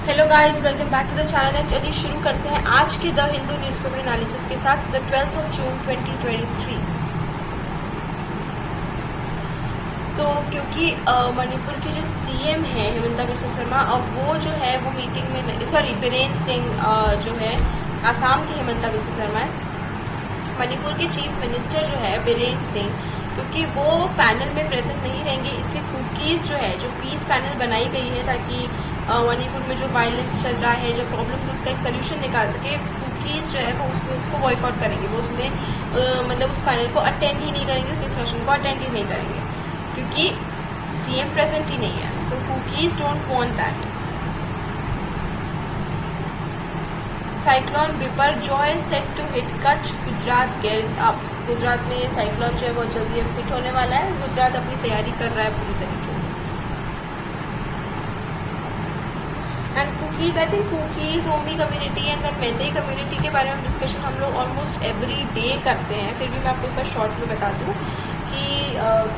Hello guys, welcome back to the channel. चलिए शुरू करते हैं आज के द हिंदू न्यूज़पेपर एनालिसिस के साथ द 12th ऑफ जून 2023। तो क्योंकि मणिपुर के जो सीएम हैं हिमंता बिस्वा शर्मा, अब वो जो है वो मीटिंग में बीरेन सिंह जो है आसाम के हिमंता बिस्वा शर्मा है, मणिपुर के चीफ मिनिस्टर जो है बीरेन सिंह, क्योंकि वो पैनल में प्रेजेंट नहीं रहेंगे, इसलिए कुकीज़ जो है जो पीस पैनल बनाई गई है ताकि मणिपुर में जो वायलेंस चल रहा है, जो प्रॉब्लम्स, उसका एक सोल्यूशन निकाल सके। कुकीज़ जो है वो उसमें उसको बॉयकॉट करेंगे, वो उसमें मतलब उस पैनल को अटेंड ही नहीं करेंगे, उस डिस्कशन को अटेंड ही नहीं करेंगे क्योंकि सीएम प्रेजेंट ही नहीं है। So cookies don't want that. Cyclone Biparjoy set to hit Kutch, Gujarat gears up. Gujarat में ये साइक्लोन जो है बहुत जल्दी अब हिट होने वाला है। गुजरात अपनी तैयारी कर रहा है पूरी तरीके से। And Kukis, I think Kukis, ओमी community and then Meitei community के बारे में डिस्कशन हम लोग ऑलमोस्ट एवरी डे करते हैं, फिर भी मैं आपको एक बार शॉर्ट में बता दूँ कि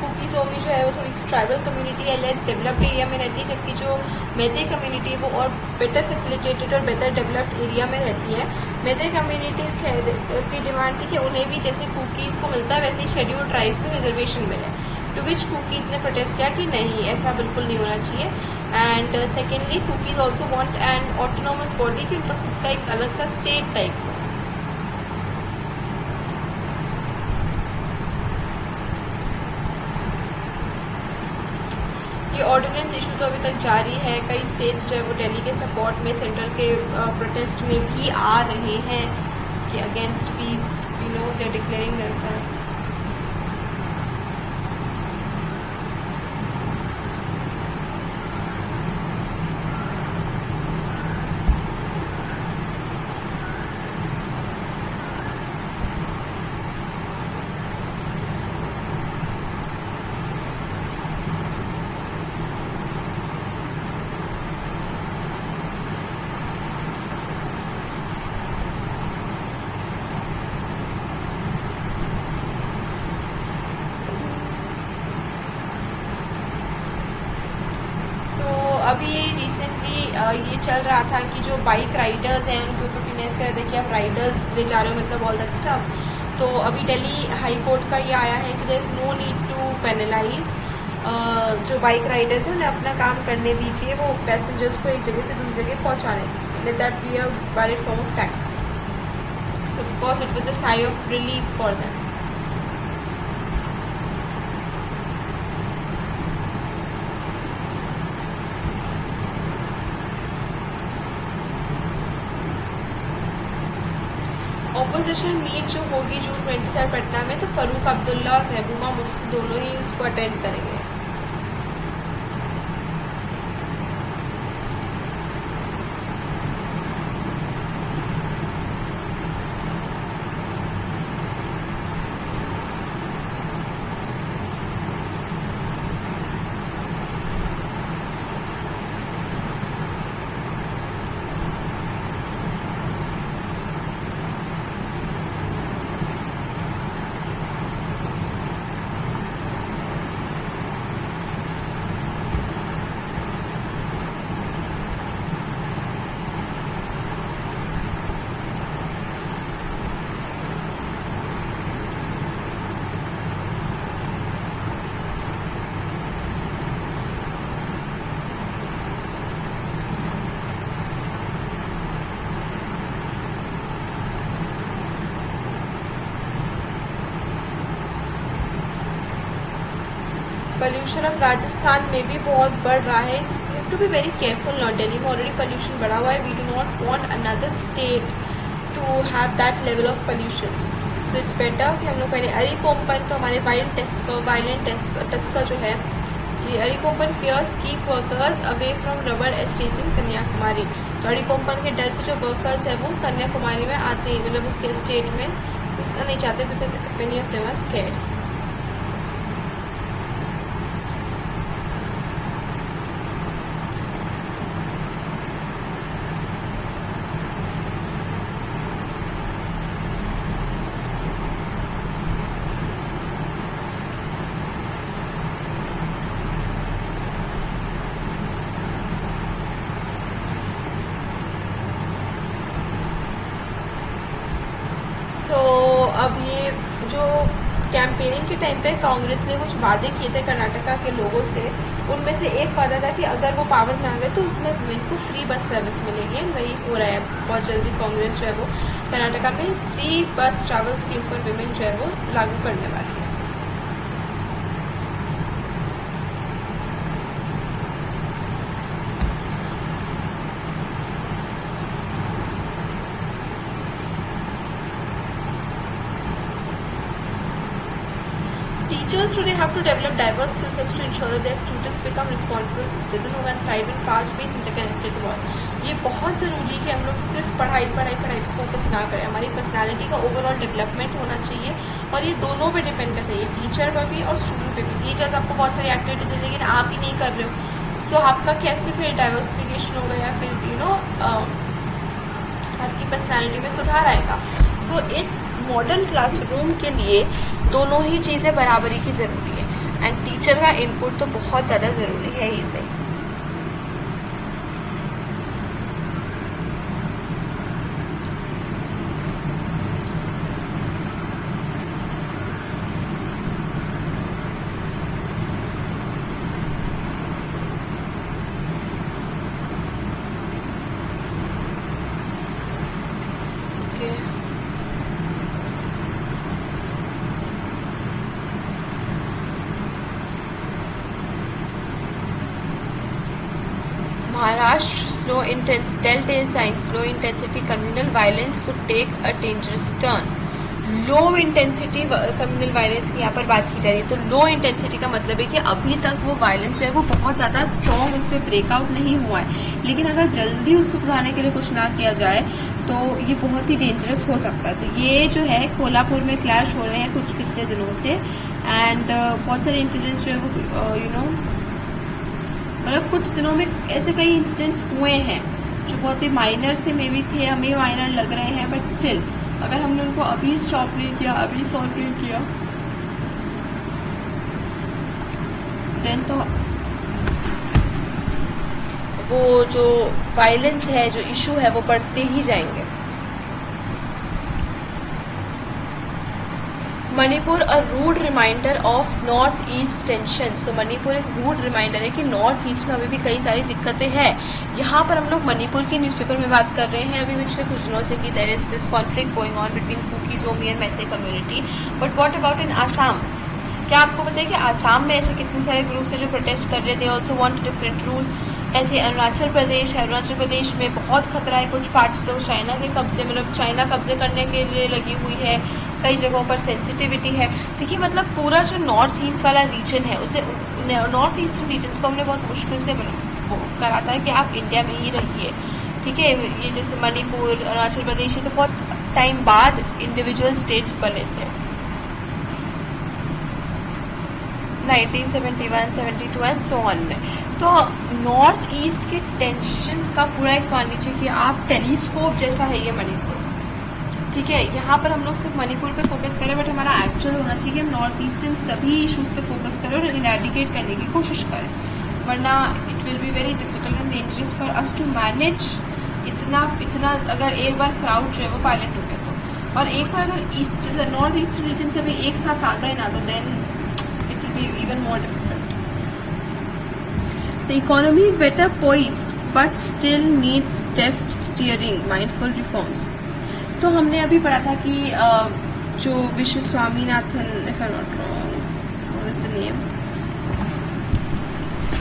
कुकीज़ ओमी जो है वो थोड़ी सी ट्राइबल कम्युनिटी है, लेस डेवलप्ड एरिया में रहती है, जबकि जो मैतेई कम्युनिटी है वो और बेटर फैसिलिटेटेड और बेटर डेवलप्ड एरिया में रहती है। मैतेई कम्युनिटी की डिमांड थी कि उन्हें भी जैसे कुकीज़ को मिलता है वैसे ही शेड्यूल्ड ट्राइब्स में रिजर्वेशन मिले, टू विच कुकीज़ ने प्रोटेस्ट किया कि नहीं, ऐसा बिल्कुल नहीं होना चाहिए। And secondly cookies also want an autonomous body, कि उनका खुद का एक अलग सा स्टेट टाइप हो। ये ऑर्डिनेंस इशू तो अभी तक जारी है। कई स्टेट्स जो है वो दिल्ली के सपोर्ट में, सेंट्रल के प्रोटेस्ट में भी आ रहे हैं कि against peace, they are declaring themselves. अभी रिसेंटली ये चल रहा था कि जो बाइक राइडर्स हैं उनके ऊपर पिनेस कर रहे थे कि आप राइडर्स ले जा रहे हो, मतलब ऑल दैट स्टफ। तो अभी दिल्ली हाई कोर्ट का ये आया है कि there is no need to penalize जो बाइक राइडर्स हैं, उन्हें अपना काम करने दीजिए, वो पैसेंजर्स को एक जगह से दूसरी जगह पहुँचाने दीजिए, let that be a valid form of taxi. So of course it was a sigh of relief for them. Opposition meet जो होगी जून 23 पटना में, तो फ़ारूक अब्दुल्ला और महबूबा मुफ्ती दोनों ही उसको अटेंड करेंगे। पोल्यूशन अब राजस्थान में भी बहुत बढ़ रहा है। We have to be very careful now. Delhi में ऑलरेडी पोल्यूशन बढ़ा हुआ है। We do not want another state to have that level of pollution. So it's better कि हम लोग पहले अरिकोम्पन, तो हमारे वायलेंट टस्कर जो है ये Arikomban fierce keep workers away from rubber estates in Kanyakumari. तो अरिकोम्पन के डर से जो वर्कर्स है वो कन्याकुमारी में आते हैं, मतलब उसके स्टेट में उसका नहीं चाहते, because many of them are scared. Campaigning के टाइम पे कांग्रेस ने कुछ वादे किए थे कर्नाटका के लोगों से। उनमें से एक वादा था कि अगर वो पावर में आ गए तो उसमें वुमेन को फ्री बस सर्विस मिलेगी। वही हो रहा है, बहुत जल्दी कांग्रेस जो है वो कर्नाटका में फ्री बस ट्रैवल स्कीम फॉर वुमेन जो है वो लागू करने वाली है। Teachers today have to develop diverse skills as to ensure that their students become responsible citizens who can thrive in fast-paced interconnected world. ये बहुत ज़रूरी है कि हम लोग सिर्फ पढ़ाई पे फोकस ना करें, हमारी पर्सनालिटी का ओवरऑल डेवलपमेंट होना चाहिए और ये दोनों पे डिपेंड करता है, ये टीचर पर भी और स्टूडेंट पे भी। टीचर्स आपको बहुत सारी एक्टिविटी दे लेकिन आप ही नहीं कर रहे हो, सो आपका कैसे फिर डाइवर्सिफिकेशन होगा या फिर आपकी पर्सनालिटी में सुधार आएगा। सो इट्स मॉडर्न क्लासरूम के लिए दोनों ही चीज़ें बराबरी की ज़रूरी है एंड टीचर का इनपुट तो बहुत ज़्यादा ज़रूरी है ही सही। Maharashtra low intensity communal violence could take a dangerous turn. Low intensity communal violence की यहाँ पर बात की जा रही है। तो लो इंटेंसिटी का मतलब है कि अभी तक वो वायलेंस जो है वो बहुत ज़्यादा स्ट्रॉन्ग उस पर ब्रेकआउट नहीं हुआ है, लेकिन अगर जल्दी उसको सुधारने के लिए कुछ ना किया जाए तो ये बहुत ही डेंजरस हो सकता है। तो ये जो है कोल्हापुर में क्लैश हो रहे हैं कुछ पिछले दिनों से एंड बहुत सारे इंसिडेंट्स जो है वो मतलब कुछ दिनों में ऐसे कई इंसिडेंट्स हुए हैं जो बहुत ही माइनर से मे बी थे, हमें माइनर लग रहे हैं, बट स्टिल अगर हमने उनको अभी स्टॉप नहीं किया, अभी सॉल्व नहीं किया, देन तो वो जो वायलेंस है, जो इशू है, वो बढ़ते ही जाएंगे। Manipur a rude reminder of north east tensions. तो मणिपुर एक रूड रिमाइंडर है कि नॉर्थ ईस्ट में अभी भी कई सारी दिक्कतें हैं। यहाँ पर हम लोग मणिपुर की न्यूज़पेपर में बात कर रहे हैं अभी पिछले कुछ दिनों से कि there is this conflict going on between Kuki, Zomi and Meitei community. But what about in Assam? क्या आपको पता है कि आसाम में ऐसे कितने सारे ग्रुप्स हैं जो प्रोटेस्ट कर रहे थे, ऑल्सो वॉन्ट डिफरेंट रूल। ऐसे अरुणाचल प्रदेश है, अरुणाचल प्रदेश में बहुत खतरा है, कुछ पार्ट्स तो चाइना के कब्जे, मतलब चाइना कब्जे करने के लिए लगी हुई है, कई जगहों पर सेंसिटिविटी है। देखिए मतलब पूरा जो नॉर्थ ईस्ट वाला रीजन है उसे, नॉर्थ ईस्टर्न रीजन को हमने बहुत मुश्किल से करा था कि आप इंडिया में ही रहिए, ठीक है। ये जैसे मणिपुर, अरुणाचल प्रदेश, ये तो बहुत टाइम बाद इंडिविजुअल स्टेट्स बने थे, 1971, 72 एंड सो ऑन में। तो नॉर्थ ईस्ट के टेंशन्स का पूरा एक मान लीजिए कि आप टेलीस्कोप जैसा है ये मणिपुर, ठीक है। यहाँ पर हम लोग सिर्फ मणिपुर पे फोकस करें, बट हमारा एक्चुअल होना चाहिए कि हम नॉर्थ ईस्टर्न सभी इशूज़ पे फोकस करें और इरेडिकेट करने की कोशिश करें, वरना it will be very difficult and dangerous for us to manage. इतना अगर एक बार क्राउड जो है वो पायलट हो गया तो, और एक बार अगर ईस्ट नॉर्थ ईस्टर्न रीजन से भी एक साथ आ गए ना, तो then it will be even more difficult. The economy is better poised but still needs deft steering, mindful reforms. तो हमने अभी पढ़ा था कि जो विश्व Swaminathan, if I'm not wrong, what is the name?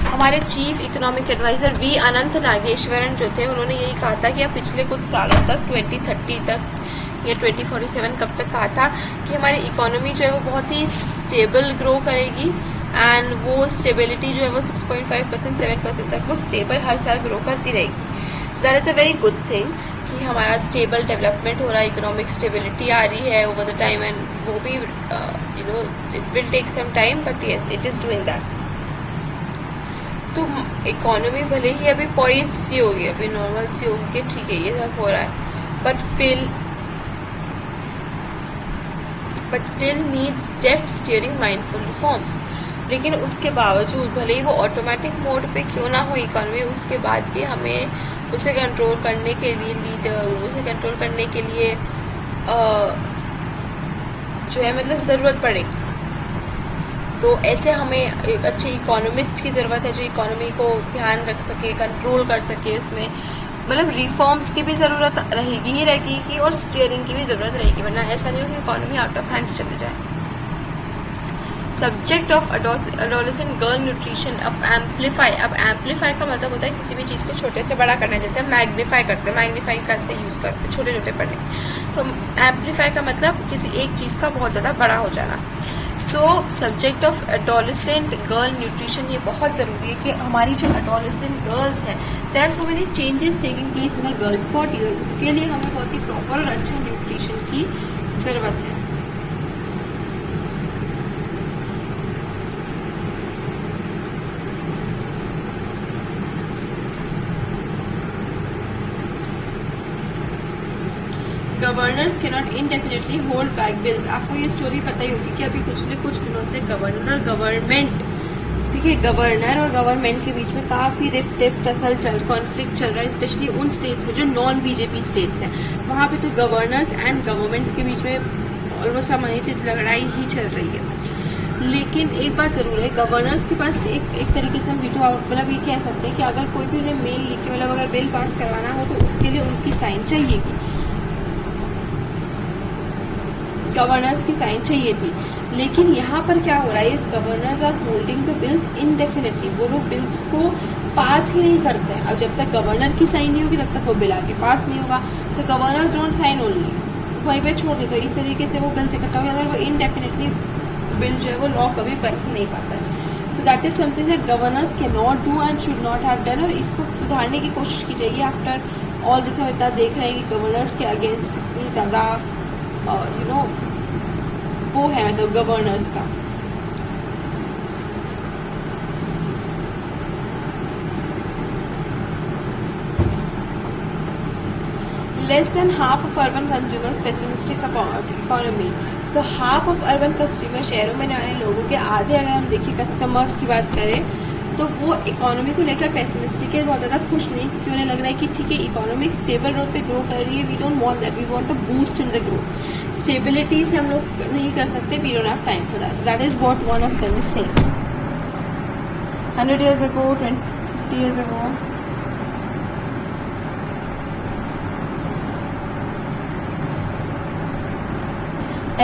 हमारे चीफ इकोनॉमिक एडवाइज़र वी अनंत नागेश्वरन जो थे, उन्होंने यही कहा था कि अब पिछले कुछ सालों तक 2030 तक या 2047 कब तक कहा था कि हमारी इकोनॉमी जो है वो बहुत ही स्टेबल ग्रो करेगी एंड वो स्टेबिलिटी जो है वो 6.5%, 7% तक वो स्टेबल हर साल ग्रो करती रहेगी। So that is a very good thing कि हमारा स्टेबल डेवलपमेंट हो रहा है, इकोनॉमिक स्टेबिलिटी आ रही है ओवर द टाइम, एंड वो भी it will take some time, but yes it is doing that. तो इकोनॉमी भले ही अभी पॉइज सी होगी, अभी नॉर्मल सी होगी कि ठीक है ये सब हो रहा है, but still needs deft steering, mindful reforms. लेकिन उसके बावजूद भले ही वो ऑटोमेटिक मोड पे क्यों ना हो इकोनॉमी, उसके बाद भी हमें उसे कंट्रोल करने के लिए उसे कंट्रोल करने के लिए जो है मतलब ज़रूरत पड़ेगी। तो ऐसे हमें एक अच्छे इकोनॉमिस्ट की ज़रूरत है जो इकोनॉमी को ध्यान रख सके, कंट्रोल कर सके, उसमें मतलब रिफॉर्म्स की भी ज़रूरत रहेगी ही रहेगी और स्टीयरिंग की भी ज़रूरत रहेगी, वरना ऐसा नहीं हो कि इकोनॉमी आउट ऑफ हैंड्स चले जाए। Subject of adolescent girl nutrition. अब एम्पलीफाई का मतलब होता है किसी भी चीज़ को छोटे से बड़ा करना, जैसे मैग्नीफाई करते हैं, मैग्नीफाई का इसका यूज़ करते हैं छोटे छोटे पढ़ने। तो एम्पलीफाई का मतलब किसी एक चीज़ का बहुत ज़्यादा बड़ा हो जाना। So subject of adolescent girl nutrition, ये बहुत ज़रूरी है कि हमारी जो एडोलेसेंट गर्ल्स हैं, there are so many changes taking place in a girl's body, और उसके लिए हमें बहुत ही प्रॉपर और अच्छा न्यूट्रिशन की ज़रूरत है। गवर्नर्स के not indefinitely hold back bills. आपको ये स्टोरी पता ही होगी कि अभी कुछ दिनों से गवर्नर और गवर्नमेंट, ठीक है, गवर्नर और गवर्नमेंट के बीच में काफ़ी कॉन्फ्लिक्ट चल रहा है, स्पेशली उन स्टेट्स में जो नॉन बीजेपी स्टेट्स हैं, वहाँ पे तो गवर्नर्स एंड गवर्नमेंट्स के बीच में ऑलमोस्ट मानिए लड़ाई ही चल रही है। लेकिन एक बात ज़रूर है, गवर्नर्स के पास एक तरीके से हम वीटो मतलब ये कह सकते हैं कि अगर कोई भी उन्हें मेल लिख के मतलब अगर बिल पास करवाना हो तो उसके लिए उनकी साइन चाहिएगी, गवर्नर्स की साइन चाहिए थी। लेकिन यहाँ पर क्या हो रहा है, इस governors are holding the bills indefinitely, वो लोग बिल्स को पास ही नहीं करते हैं। अब जब तक गवर्नर की साइन नहीं होगी तब तक वो बिल आगे पास नहीं होगा, तो गवर्नर्स डोंट साइन ओनली, वहीं पे छोड़ देते, तो इस तरीके से वो बिल्स इकट्ठा हो जाता है, वो इनडेफिनेटली बिल जो है वो लॉ कभी बन ही नहीं पाता है। सो that is something that governors can not do and should not have done, और इसको सुधारने की कोशिश की जाएगी। आफ्टर ऑल दिस हम इतना देख रहे हैं कि गवर्नर्स के अगेंस्ट कितनी ज़्यादा वो है मतलब गवर्नर्स का। Less than half of urban consumers pessimistic economy. तो हाफ ऑफ अर्बन कस्टमर, शहरों में रहने वाले लोगों के आधे अगर हम देखिए कस्टमर्स की बात करें तो वो इकोनॉमी को लेकर पेसिमिस्टिक है, बहुत ज़्यादा खुश नहीं, क्योंकि उन्हें लग रहा है कि ठीक है इकोनॉमी स्टेबल ग्रोथ पे ग्रो कर रही है, we don't want that, we want to boost in the growth. Stability से हम लोग नहीं कर सकते, we don't have time for that, so that is what one of them is saying. 100 years ago, 50 years ago,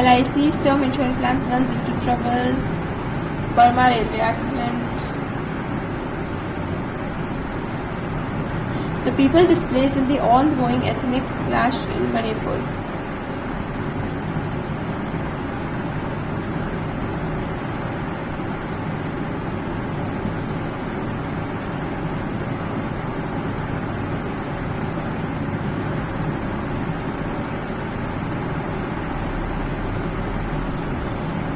LIC's term insurance plans runs into trouble. Burma railway accident. The people displaced in the ongoing ethnic clash in Manipur.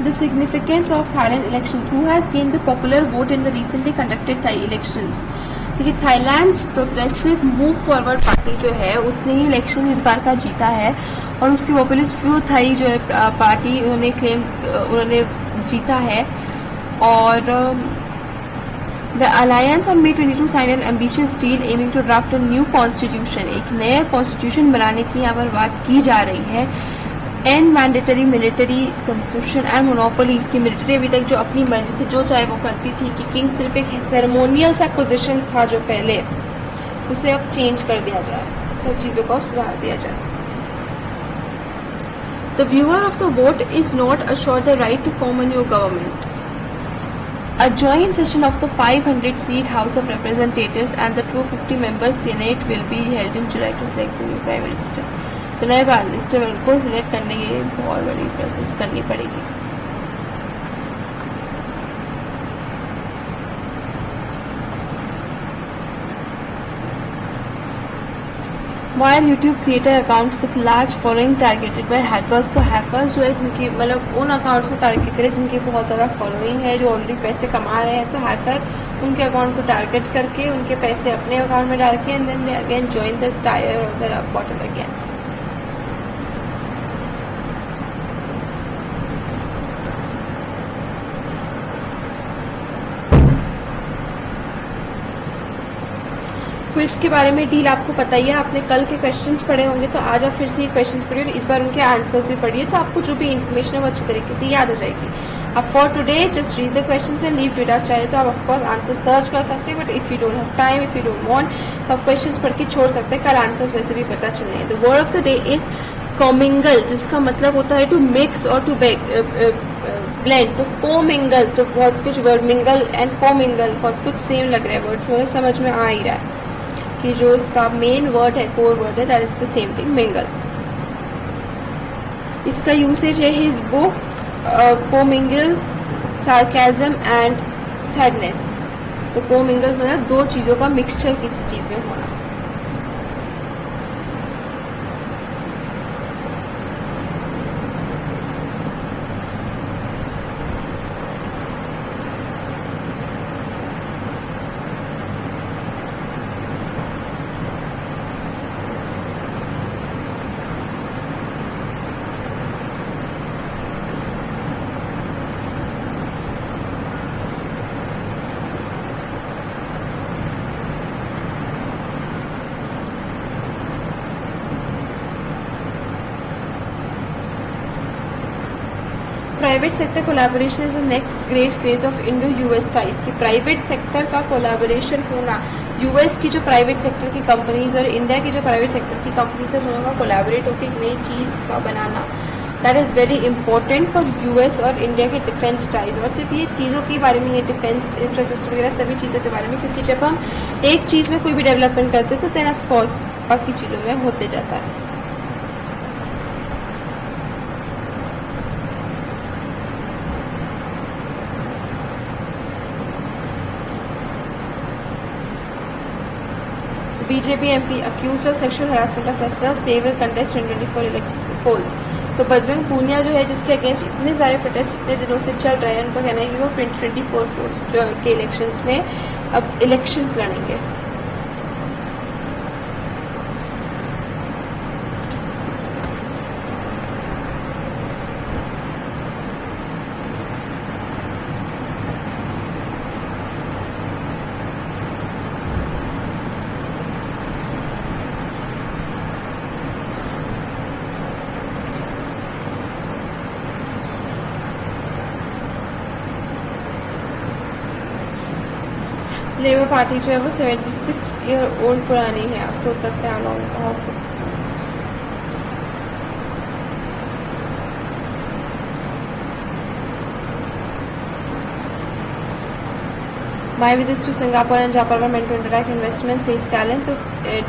The significance of Thailand elections. Who has gained the popular vote in the recently conducted Thai elections? देखिए Thailand progressive move forward party जो है उसने ही election इस बार का जीता है, और उसके पॉपुलिस्ट फ्यू थाई जो है पार्टी उन्होंने जीता है। और the alliance on May 22 sign an ambitious deal aiming to draft a new constitution. एक नया कॉन्स्टिट्यूशन बनाने की यहाँ पर बात की जा रही है। And mandatory military conscription and monopolies की मिलिट्री अभी तक जो अपनी मर्जी से जो चाहे वो करती थी, कि किंग सिर्फ एक सेरेमोनियल सा पोजीशन था जो पहले, उसे अब चेंज कर दिया जाए, सब चीज़ों को सुधार दिया जाए। The viewer of the vote is not assured the right to form a new government. A joint session of the 500-seat House of Representatives and the 250 members Senate will be held in July to select the new Prime Minister. तो नए prime minister को select करने के लिए बहुत बड़ी process करनी पड़ेगी। While YouTube creator accounts with large following targeted by hackers, तो hackers जो है जिनकी मतलब उन अकाउंट्स को टारगेट करें जिनकी बहुत ज़्यादा फॉलोइंग है, जो ऑलरेडी पैसे कमा रहे हैं, तो हैकर उनके अकाउंट को टारगेट करके उनके पैसे अपने अकाउंट में डाल के and then they again join the tyre और द बॉटल अगेन। क्विज के बारे में डील आपको पता ही है, आपने कल के क्वेश्चंस पढ़े होंगे, तो आज आप फिर से ये क्वेश्चंस पढ़िए और इस बार उनके आंसर्स भी पढ़िए, तो आपको जो भी इन्फॉर्मेशन है वो अच्छी तरीके से याद हो जाएगी। अब for today just read the questions and leave it. आप चाहे तो आप ऑफकोर्स आंसर सर्च कर सकते हैं, but if you don't have time, if you don't want, तो आप क्वेश्चंस पढ़ के छोड़ सकते हैं, कल आंसर्स वैसे भी पता चलने हैं। The word of the day is commingle, जिसका मतलब होता है टू मिक्स और टू ब्लेंड। तो कोमिंगल, तो बहुत कुछ वर्ड, मिंगल एंड कोमिंगल बहुत कुछ सेम लग रहा है, वर्ड्स में समझ में आ ही रहा है कि जो इसका मेन वर्ड है, कोर वर्ड है, that is the same thing, mingle. इसका यूसेज है his book commingles sarcasm and sadness. तो कोमिंगल्स मतलब दो चीज़ों का मिक्सचर किसी चीज़ में होना। Private sector collaboration is the next great phase of Indo US ties. की प्राइवेट सेक्टर का कोलैबोरेशन होना, यूएस की जो प्राइवेट सेक्टर की कंपनीज और इंडिया की जो प्राइवेट सेक्टर की कंपनीज है, दोनों का कोलैबोरेट होकर एक नई चीज़ का बनाना, that is very important for US और इंडिया के डिफेंस टाइज। और सिर्फ ये चीज़ों के बारे में, ये डिफेंस इंफ्रास्ट्रक्चर वगैरह सभी चीज़ों के बारे में, क्योंकि जब हम एक चीज़ में कोई भी डेवलपमेंट करते हैं तो देन ऑफ कोर्स बाकी चीज़ों में होते जाता है। BJP MP accused of sexual harassment of wrestlers says will contest 2024 polls. तो बजरंग पूनिया जो है, जिसके अगेंस्ट इतने सारे प्रोटेस्ट इतने दिनों से चल रहे हैं, उनका कहना है कि वो 2024 पोस्ट के इलेक्शंस में अब इलेक्शंस लड़ेंगे। लेबर पार्टी जो है वो 76 ईयर ओल्ड पुरानी है। आप सोच सकते हैं long. My visits to Singapore and Japan were meant to interact investment से टैलेंट। तो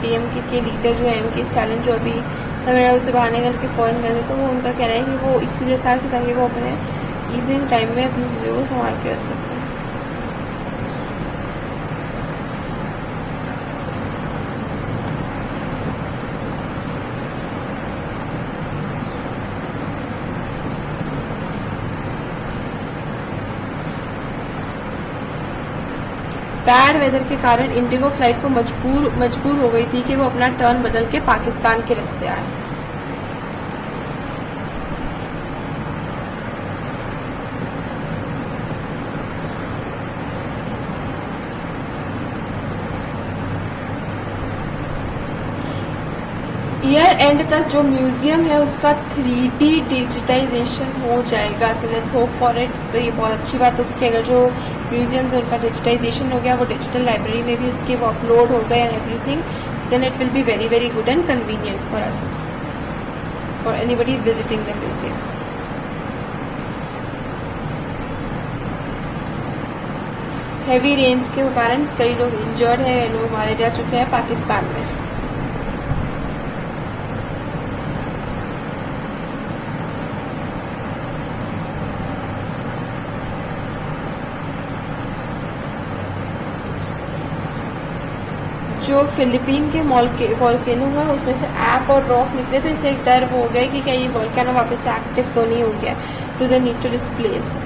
टीएमके के लीडर जो है, एमके स्टालिन, जो अभी तमिलनाडु से बाहर निकल के फॉरेन गए, तो वो उनका कहना है कि वो इसलिए था कि ताकि वो अपने इवनिंग टाइम में अपनी चीज़ों को संभाल के रख सकते हैं। बैड वेदर के कारण इंडिगो फ्लाइट को मजबूर हो गई थी कि वो अपना टर्न बदल के पाकिस्तान के रास्ते आए। ईयर एंड तक जो म्यूजियम है उसका 3D डिजिटाइजेशन हो जाएगा। So let's hope for it. तो ये बहुत अच्छी बात होगी कि अगर जो म्यूजियम्स है उनका डिजिटाइजेशन हो गया, वो डिजिटल लाइब्रेरी में भी उसके वो अपलोड हो गए and everything, then it will be very very good and convenient for us, for anybody visiting the museum. Heavy rains के कारण कई लोग इंजर्ड हैं, कई लोग मारे जा चुके हैं पाकिस्तान में। जो फिलीपीन के वॉल्केनो है उसमें से ऐप और रॉक निकले, तो इससे एक डर हो गया कि क्या ये वॉल्केनो वापस से एक्टिव तो नहीं हो गया, to the need to displace.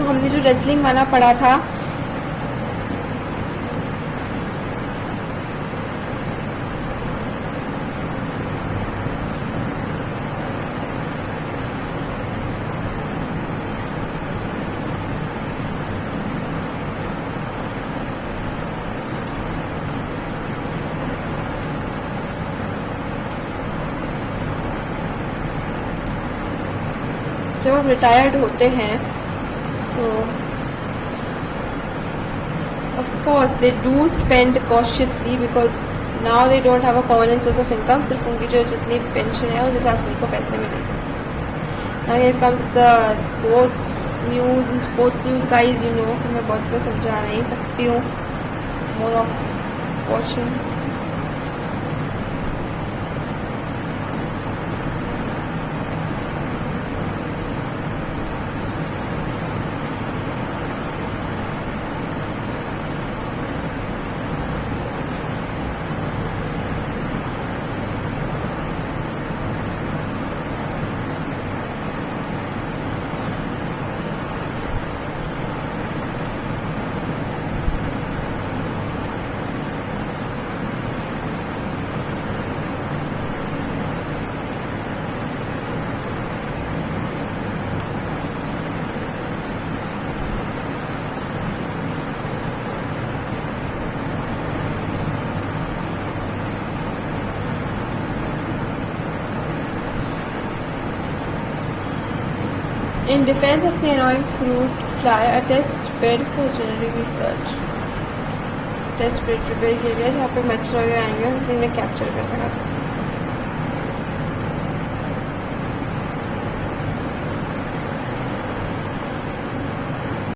हमने जो रेसलिंग वाला पढ़ा था, जब आप रिटायर्ड होते हैं, so of course they do spend cautiously because now they don't have a permanent source of income. सिर्फ उनकी जो जितनी पेंशन है उस हिसाब से उनको पैसे मिलेंगे। Now here comes the sports news. In sports news guys you know कि मैं बहुत ज़्यादा समझा नहीं सकती हूँ, it's more of watching. In defense of the annoying fruit fly, a test bed for genetic research. Test bed prepare किया गया जहाँ पे मच्छर वगैरह आएंगे और फिर इन्हें कैप्चर कर सका।